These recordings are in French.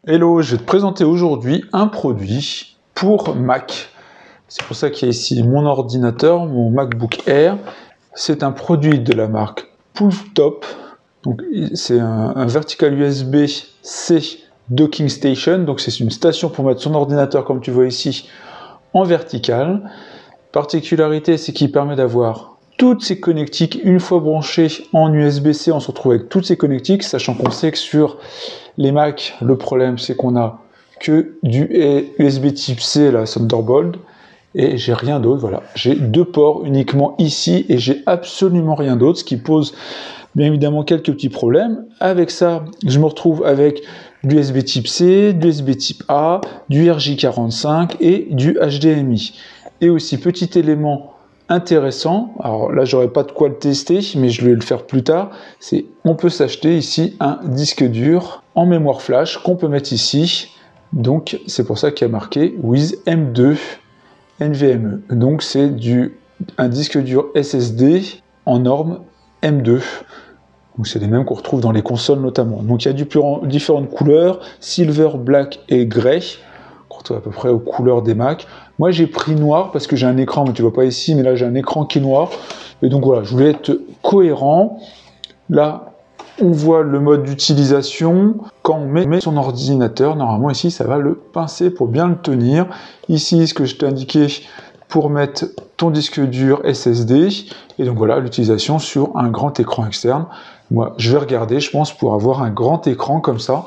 Hello, je vais te présenter aujourd'hui un produit pour Mac. C'est pour ça qu'il y a ici mon ordinateur, mon MacBook Air. C'est un produit de la marque Pulltop. Donc c'est un vertical USB-C docking station. Donc c'est une station pour mettre son ordinateur, comme tu vois ici, en vertical. Particularité, c'est qu'il permet d'avoir toutes ces connectiques. Une fois branchées en USB-C, on se retrouve avec toutes ces connectiques, sachant qu'on sait que sur les Mac, le problème c'est qu'on a que du USB type C, la Thunderbolt, et j'ai rien d'autre. Voilà, j'ai deux ports uniquement ici et j'ai absolument rien d'autre, ce qui pose bien évidemment quelques petits problèmes. Avec ça, je me retrouve avec du USB type C, du USB type A, du RJ45 et du HDMI. Et aussi, petit élément intéressant, alors là j'aurais pas de quoi le tester, mais je vais le faire plus tard, c'est on peut s'acheter ici un disque dur en mémoire flash qu'on peut mettre ici. Donc c'est pour ça qu'il y a marqué with M2 NVMe. Donc c'est un disque dur SSD en norme M2. Donc c'est les mêmes qu'on retrouve dans les consoles notamment. Donc il y a différentes couleurs, silver, black et grey. On retrouve à peu près aux couleurs des Mac. Moi j'ai pris noir parce que j'ai un écran, mais tu vois pas ici, mais là j'ai un écran qui est noir. Et donc voilà, je voulais être cohérent. Là, on voit le mode d'utilisation. Quand on met son ordinateur, normalement ici ça va le pincer pour bien le tenir. Ici, ce que je t'ai indiqué pour mettre ton disque dur SSD. Et donc voilà, l'utilisation sur un grand écran externe. Moi, je vais regarder, je pense, pour avoir un grand écran comme ça.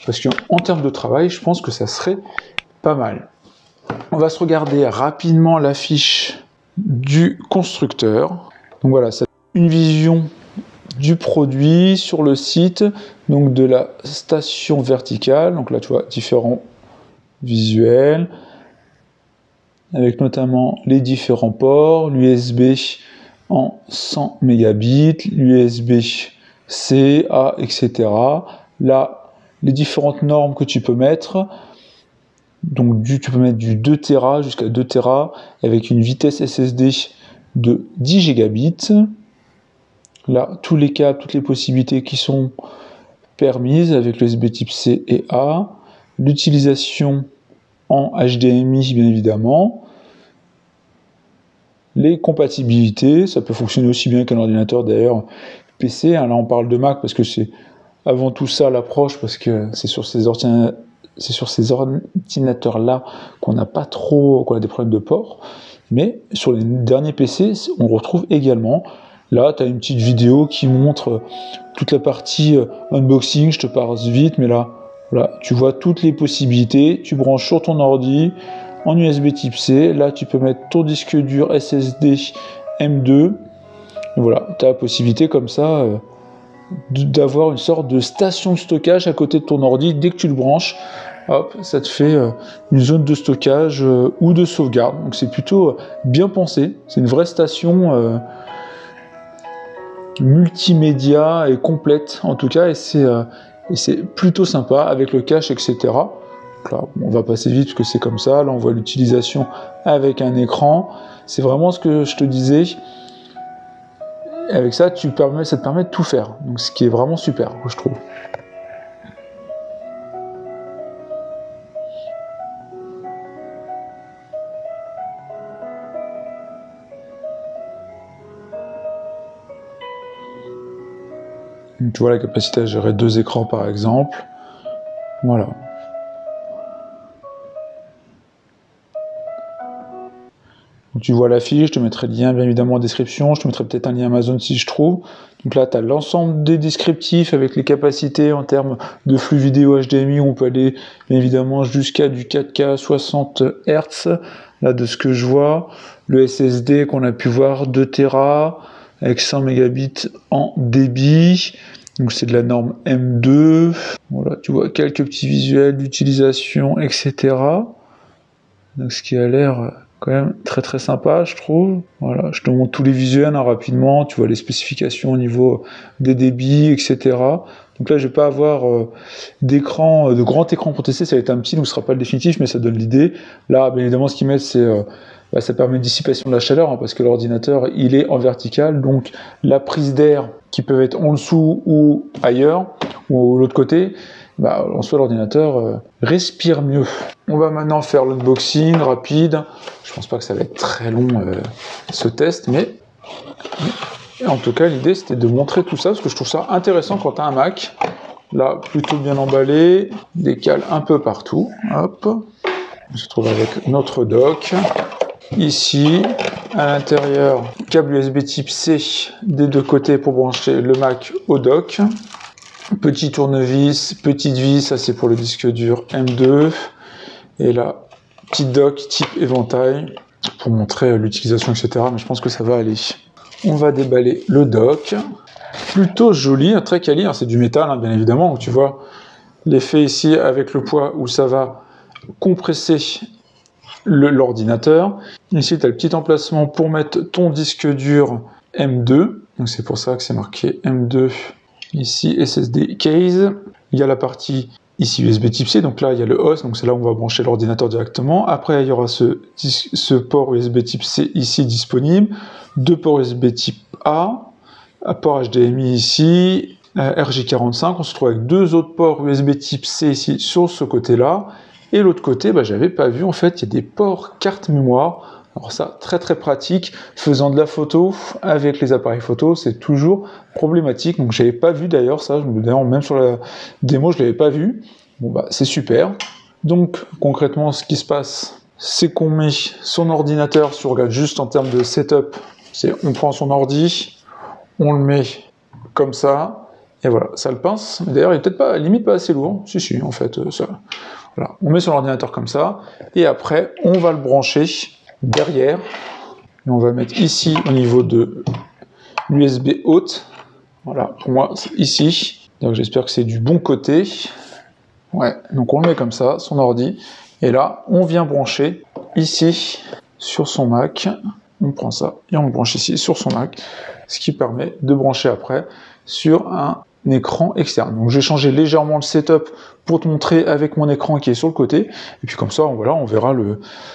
Parce qu'en termes de travail, je pense que ça serait pas mal. On va se regarder rapidement la fiche du constructeur. Donc voilà, c'est une vision du produit sur le site, donc de la station verticale. Donc là, tu vois, différents visuels, avec notamment les différents ports, l'USB en 100 mégabits, l'USB-C, A, etc. Là, les différentes normes que tu peux mettre. Donc tu peux mettre du 2 Tera jusqu'à 2 Tera avec une vitesse SSD de 10 gigabits. Là, tous les câbles, toutes les possibilités qui sont permises avec le USB type C et A. L'utilisation en HDMI, bien évidemment. Les compatibilités, ça peut fonctionner aussi bien qu'un ordinateur d'ailleurs PC. Hein, là, on parle de Mac parce que c'est avant tout ça l'approche, parce que c'est sur ces ordinateurs-là qu'on a des problèmes de port. Mais sur les derniers PC, on retrouve également. Là, tu as une petite vidéo qui montre toute la partie unboxing. Je te passe vite, mais là, voilà, tu vois toutes les possibilités. Tu branches sur ton ordi en USB type C. Là, tu peux mettre ton disque dur SSD M2. Et voilà, tu as la possibilité comme ça d'avoir une sorte de station de stockage à côté de ton ordi. Dès que tu le branches, hop, ça te fait une zone de stockage ou de sauvegarde. Donc c'est plutôt bien pensé. C'est une vraie station multimédia et complète en tout cas, et c'est plutôt sympa avec le cache, etc. Donc là, on va passer vite parce que c'est comme ça. Là, on voit l'utilisation avec un écran. C'est vraiment ce que je te disais. Avec ça, ça te permet de tout faire. Donc, ce qui est vraiment super, je trouve. Donc, tu vois la capacité à gérer 2 écrans par exemple. Voilà. Donc, tu vois la fiche, je te mettrai le lien bien évidemment en description, je te mettrai peut-être un lien Amazon si je trouve. Donc là, tu as l'ensemble des descriptifs avec les capacités en termes de flux vidéo HDMI, on peut aller bien évidemment jusqu'à du 4K 60 Hz, là de ce que je vois. Le SSD qu'on a pu voir, 2 Tera, avec 100 mégabits en débit. Donc c'est de la norme M2. Voilà, tu vois quelques petits visuels d'utilisation, etc. Donc ce qui a l'air quand même très très sympa, je trouve. Voilà, je te montre tous les visuels rapidement. Tu vois les spécifications au niveau des débits, etc. Donc là, je vais pas avoir d'écran, de grand écran pour tester. Ça va être un petit, donc ce sera pas le définitif, mais ça donne l'idée. Là, bien évidemment, ce qu'ils mettent, c'est ça permet une dissipation de la chaleur, hein, parce que l'ordinateur, il est en vertical, donc la prise d'air qui peut être en dessous ou ailleurs, ou de l'autre côté, en soi l'ordinateur respire mieux. On va maintenant faire l'unboxing rapide. Je pense pas que ça va être très long ce test, mais en tout cas l'idée c'était de montrer tout ça parce que je trouve ça intéressant quand tu as un Mac. Là, plutôt bien emballé, des cales un peu partout. Hop. On se retrouve avec notre dock. Ici, à l'intérieur, câble USB type C des deux côtés pour brancher le Mac au dock. Petit tournevis, petite vis, ça c'est pour le disque dur M2. Et là, petit dock type éventail pour montrer l'utilisation, etc. Mais je pense que ça va aller. On va déballer le dock. Plutôt joli, très quali, c'est du métal bien évidemment, donc tu vois l'effet ici avec le poids où ça va compresser l'ordinateur. Ici tu as le petit emplacement pour mettre ton disque dur M2, donc c'est pour ça que c'est marqué M2 ici, SSD case. Il y a la partie ici USB type C, donc là il y a le host, donc c'est là où on va brancher l'ordinateur directement. Après il y aura ce port USB type C ici disponible, deux ports USB type A, port HDMI ici, RJ45, on se trouve avec deux autres ports USB type C ici sur ce côté-là, et l'autre côté, j'avais pas vu, en fait, il y a des ports carte mémoire, alors ça, très très pratique, faisant de la photo avec les appareils photo, c'est toujours problématique, donc j'avais pas vu d'ailleurs ça, d'ailleurs même sur la démo, je l'avais pas vu, c'est super. Donc concrètement, ce qui se passe, c'est qu'on met son ordinateur, si on regarde juste en termes de setup, c'est on prend son ordi, on le met comme ça, et voilà, ça le pince. D'ailleurs, il est peut-être pas, limite pas assez lourd. Si, en fait, ça. Voilà, on met son ordinateur comme ça, et après, on va le brancher derrière, et on va mettre ici au niveau de l'USB haute. Voilà, pour moi, c'est ici. Donc j'espère que c'est du bon côté. Ouais, donc on le met comme ça, son ordi, et là, on vient brancher ici sur son Mac. On prend ça et on le branche ici sur son Mac, ce qui permet de brancher après sur un écran externe. Donc j'ai changé légèrement le setup pour te montrer avec mon écran qui est sur le côté, et puis comme ça, voilà, on verra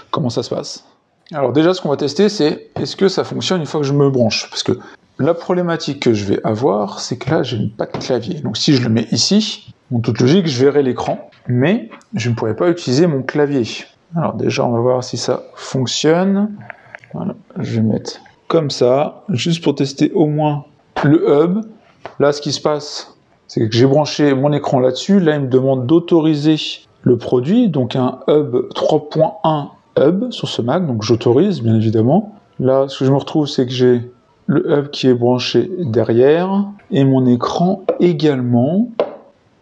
comment ça se passe. Alors déjà, ce qu'on va tester, c'est est-ce que ça fonctionne une fois que je me branche, parce que la problématique que je vais avoir, c'est que là, je n'ai pas de clavier. Donc si je le mets ici, en toute logique, je verrai l'écran, mais je ne pourrai pas utiliser mon clavier. Alors déjà, on va voir si ça fonctionne. Voilà, je vais mettre comme ça, juste pour tester au moins le hub. Là, ce qui se passe, c'est que j'ai branché mon écran là-dessus. Là, il me demande d'autoriser le produit, donc un hub 3.1 hub sur ce Mac, donc j'autorise, bien évidemment. Là, ce que je me retrouve, c'est que j'ai le hub qui est branché derrière, et mon écran également.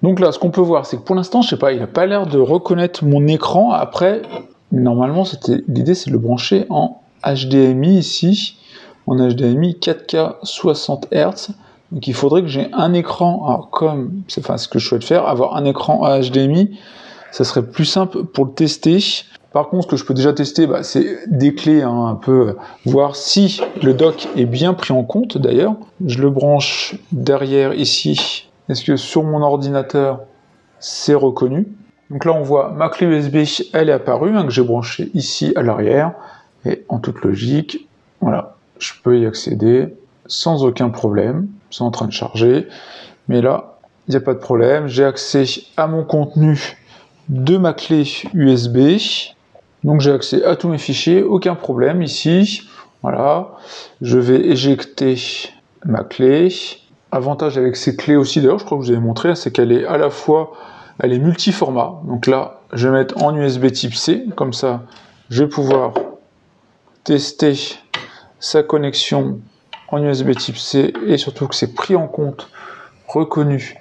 Donc là, ce qu'on peut voir, c'est que pour l'instant, je sais pas, il n'a pas l'air de reconnaître mon écran. Après, normalement, l'idée, c'est de le brancher en HDMI ici, en HDMI 4K 60 Hz. Donc il faudrait que j'ai un écran, alors comme c'est ce que je souhaite faire, avoir un écran à HDMI, ça serait plus simple pour le tester. Par contre, ce que je peux déjà tester, c'est des clés, un peu, voir si le dock est bien pris en compte d'ailleurs. Je le branche derrière ici. Est-ce que sur mon ordinateur, c'est reconnu? Donc là, on voit ma clé USB, elle est apparue, que j'ai branchée ici à l'arrière. Et en toute logique, voilà, je peux y accéder sans aucun problème. C'est en train de charger. Mais là, il n'y a pas de problème. J'ai accès à mon contenu de ma clé USB. Donc j'ai accès à tous mes fichiers, aucun problème ici. Voilà, je vais éjecter ma clé. Avantage avec ces clés aussi, d'ailleurs, je crois que je vous avais montré, c'est qu'elle est à la fois, elle est multi-format. Donc là, je vais mettre en USB type C, comme ça, je vais pouvoir tester sa connexion en USB type C et surtout que c'est pris en compte, reconnu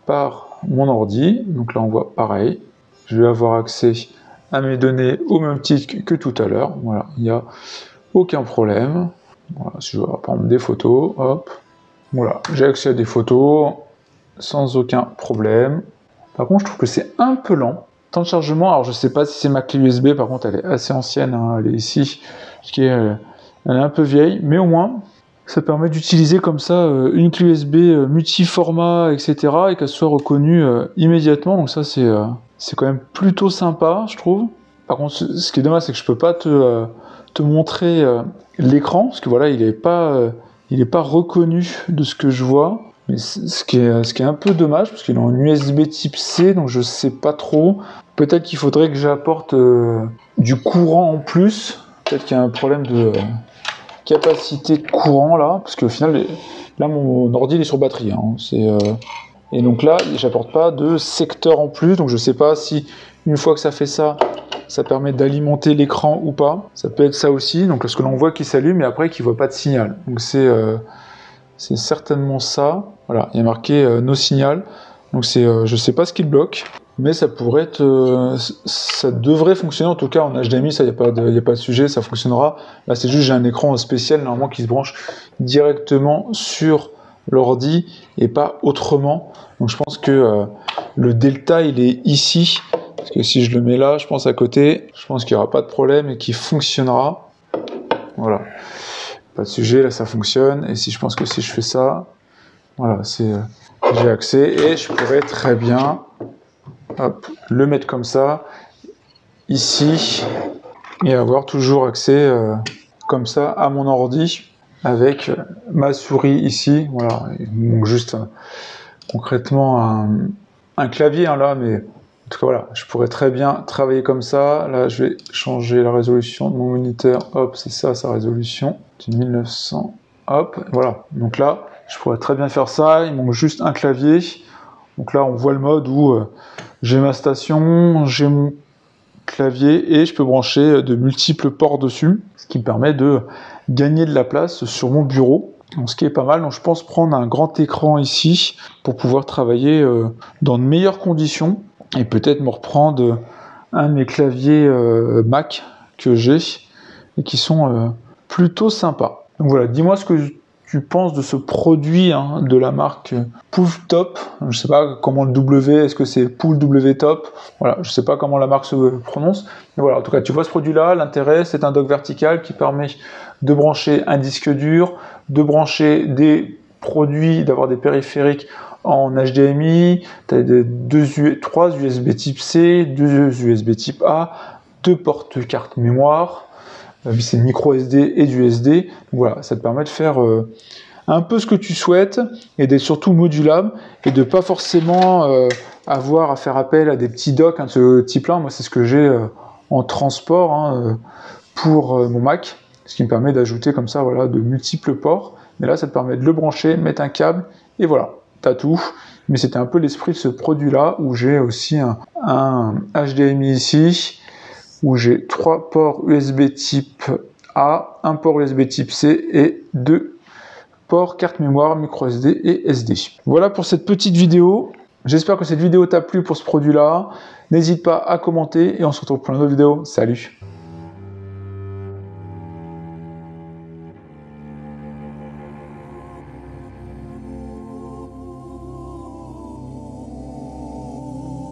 par mon ordi. Donc là, on voit pareil. Je vais avoir accès à mes données au même titre que tout à l'heure. Voilà, il n'y a aucun problème. Voilà, si je veux prendre des photos, hop. Voilà, j'ai accès à des photos sans aucun problème. Par contre, je trouve que c'est un peu lent. Temps de chargement, alors je sais pas si c'est ma clé USB, par contre elle est assez ancienne, hein, elle est ici, elle est un peu vieille, mais au moins ça permet d'utiliser comme ça une clé USB multi-format, etc. et qu'elle soit reconnue immédiatement, donc ça c'est quand même plutôt sympa, je trouve. Par contre, ce qui est dommage, c'est que je peux pas te montrer l'écran, parce que voilà, il est pas reconnu de ce que je vois. Mais ce qui est un peu dommage, parce qu'il est en USB type C, donc je sais pas trop. Peut-être qu'il faudrait que j'apporte du courant en plus. Peut-être qu'il y a un problème de capacité de courant là, parce qu'au final, là mon ordi il est sur batterie. Hein. Et donc là, j'apporte pas de secteur en plus, donc je sais pas si une fois que ça fait ça, ça permet d'alimenter l'écran ou pas. Ça peut être ça aussi, donc parce que l'on voit qu'il s'allume et après qu'il voit pas de signal. Donc c'est certainement ça. Voilà, il y a marqué no signal. Donc je sais pas ce qu'il bloque, mais ça pourrait être, ça devrait fonctionner en tout cas en HDMI. Ça, il y a pas de sujet, ça fonctionnera. Là, c'est juste j'ai un écran spécial normalement qui se branche directement sur l'ordi et pas autrement. Donc je pense que le delta il est ici. Parce que si je le mets là, je pense à côté, je pense qu'il n'y aura pas de problème et qu'il fonctionnera. Voilà. Pas de sujet, là ça fonctionne. Et si je pense que si je fais ça, voilà, j'ai accès et je pourrais très bien hop, le mettre comme ça, ici, et avoir toujours accès comme ça à mon ordi avec ma souris ici. Voilà. Donc juste concrètement un clavier hein, là, mais en tout cas, voilà, je pourrais très bien travailler comme ça. Là, je vais changer la résolution de mon moniteur. Hop, c'est ça, sa résolution. Du 1900. Hop, voilà. Donc là, je pourrais très bien faire ça. Il manque juste un clavier. Donc là, on voit le mode où j'ai ma station, j'ai mon clavier et je peux brancher de multiples ports dessus, ce qui me permet de gagner de la place sur mon bureau. Donc, ce qui est pas mal. Donc, je pense prendre un grand écran ici pour pouvoir travailler dans de meilleures conditions. Et peut-être me reprendre un de mes claviers Mac que j'ai et qui sont plutôt sympas. Donc voilà, dis-moi ce que tu penses de ce produit hein, de la marque Pulftop. Je ne sais pas comment le W, est-ce que c'est Pool W Top. Voilà, je ne sais pas comment la marque se prononce. Mais voilà, en tout cas, tu vois ce produit-là. L'intérêt, c'est un dock vertical qui permet de brancher un disque dur, de brancher des produits, d'avoir des périphériques en HDMI, tu as 3 USB type C, 2 USB type A, 2 portes carte mémoire, c'est micro SD et du SD. Donc voilà, ça te permet de faire un peu ce que tu souhaites et d'être surtout modulable et de pas forcément avoir à faire appel à des petits docks hein, de ce type-là. Moi, c'est ce que j'ai en transport hein, pour mon Mac, ce qui me permet d'ajouter comme ça voilà, de multiples ports. Mais là, ça te permet de le brancher, de mettre un câble et voilà. Tout, mais c'était un peu l'esprit de ce produit là où j'ai aussi un HDMI ici où j'ai 3 ports USB type A, un port USB type C et 2 ports carte mémoire, micro SD et SD. Voilà pour cette petite vidéo. J'espère que cette vidéo t'a plu pour ce produit là. N'hésite pas à commenter et on se retrouve pour une autre vidéo. Salut!